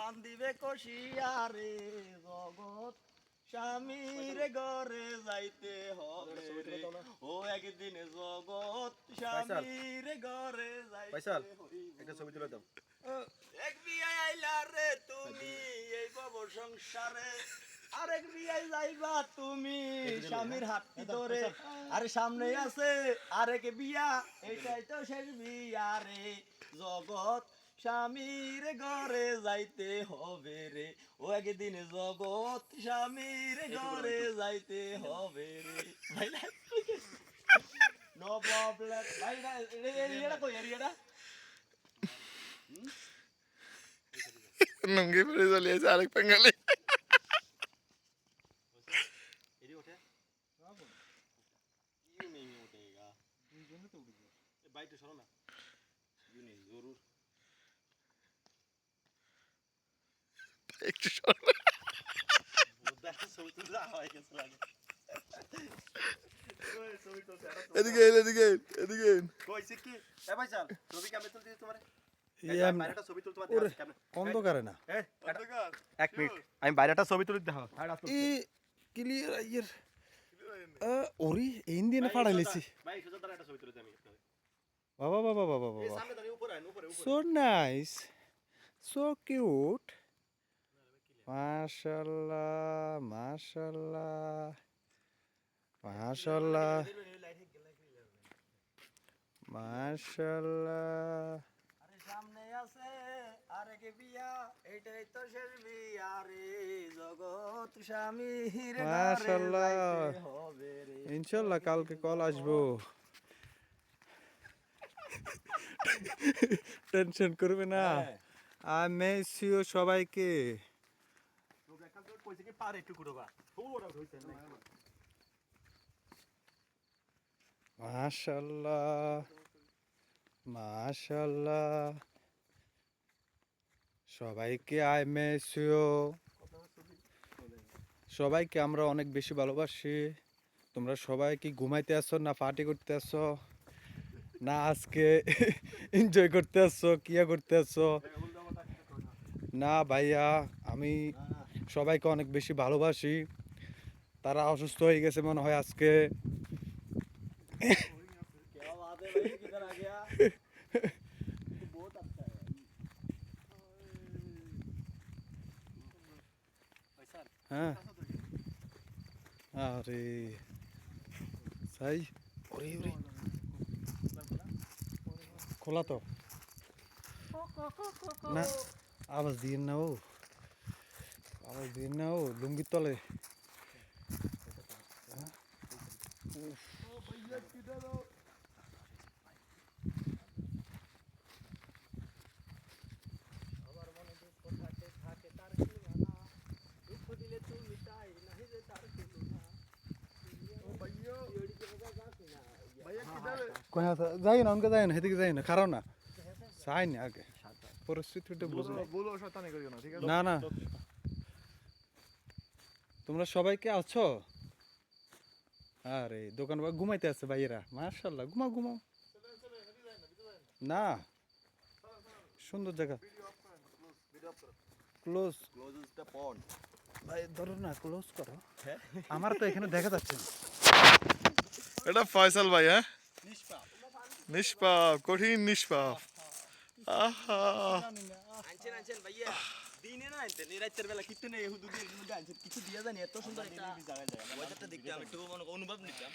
বান্দিবে কষিয়ারে জগৎ স্বামীর ঘরে যাইতে হবে রে ও একদিন জগৎ স্বামীর ঘরে যাইতে হইব একটা ছবি তুলে দাও এক বিয়াই আইলা রে তুমি এই ভব সংসারে আরেক বিয়াই যাইবা তুমি স্বামীর হাতটি ধরে আরে সামনে আছে আরেক বিয়া এটাই তো শেষ বিয়া রে জগৎ স্বামীর ঘরে যাইতে হবে রে ও একদিন জগৎ স্বামীর ঘরে যাইতে হবে রে ভাই না নো প্রবলেম ভাই না এরিয়াটা কই এরিয়াটা নুঙ্গি পরে চলে আছে আরেক বাঙালি এরি ওঠে ইউ নেই ওঠেগা তুই জন্য তো উঠবি বাইটে সরো না ইউ নেই জরুর একটু সরো দেখো ছবি তুলতে হয় কিছু লাগে ওই ছবি তুলতে এদিকে এদিকে কইছে কি এ ভাই চল ছবি কেমনে তুলতে তোমারে বাইরেটা ছবি তুলতে তোমার কেমনে অন্ধকারে না এক মিনিট আমি বাইরেটা ছবি তুলতে দাও ই ক্লিয়ার আইয়ার ওরি ইন্ডিয়ানে পাড়াইলেছি ভাই সুযোগ দাঁড়া একটা ছবি তুলতে আমি বাবা বাবা বাবা এই বাবা সামনে দাঁড়িয়ে উপরে উপরে so nice so cute মাশাআল্লাহ মাশাআল্লাহ মাশাআল্লাহ মাশাআল্লাহ আরে সামনে আছে আরেক বিয়া এটাই তো শেষ বিয়া রে জগৎ স্বামীর মাশাআল্লাহ হবে রে ইনশাআল্লাহ কালকে কল আসবো টেনশন করবে না আই মিস ইউ সবাইকে তো একটা তো কইছে কি পারে একটু কুড়বা পুরোটা হইছে না মাশাআল্লাহ মাশাআল্লাহ সবাইকে আই মিস ইউ সবাইকে আমরা অনেক বেশি ভালোবাসি তোমরা সবাই কি ঘুমাইতে আসছো না পার্টি করতে আসছো না আজকে এনজয় করতে আসছো কিয়া করতে আসছো না ভাইয়া আমি সবাইকে অনেক বেশি ভালোবাসি তারা অসুস্থ হয়ে গেছে মনে হয় আজকে क्या बात है भाई किधर आ गया तो बहुत अच्छा है पैसा হ্যাঁ আরে সাই ওরে ওরে খোলা তো না আওয়াজ দিয়ে না ও আওয়াজ দিয়ে না ও লুঙ্গির তলে ओ भैया किधर हो আমার মনে দুঃখ থাকে থাকে তার ঠিকানা দুঃখ দিলে তুই মিটাই নাহি যে তার ঠিকানা ও भैया योड़ी के बजा जास ना भैया किधर কোন যাই না অনকে যাই না হেদিকে যাই না কারণ না চাই না আগে পরিস্থিতিটা বুঝো বলো শয়তানি করিও না ঠিক আছে না না তোমরা সবাইকে আছো আরে দোকান বা ঘুমাইতে আছে ভাইয়েরা মাশাআল্লাহ ঘুমাও ঘুমাও না সুন্দর জায়গা close close is the pond ভাই ধরো না ক্লোজ করো আমার তো এখানে দেখা যাচ্ছে না এটা ফয়সাল ভাই হ্যাঁ निष्पाप নিষ্পাপ কঠিন নিষ্পাপ আহা আনছেন আনছেন ভাইয়া দিনে না আনতেন এই রাতের বেলা কিতে নেই হুদুদের মধ্যে আনছেন কিছু দিয়া জানি এত সুন্দর একটা ওয়েদারটা দেখতে আমি একটু মনে অনুভব নিতাম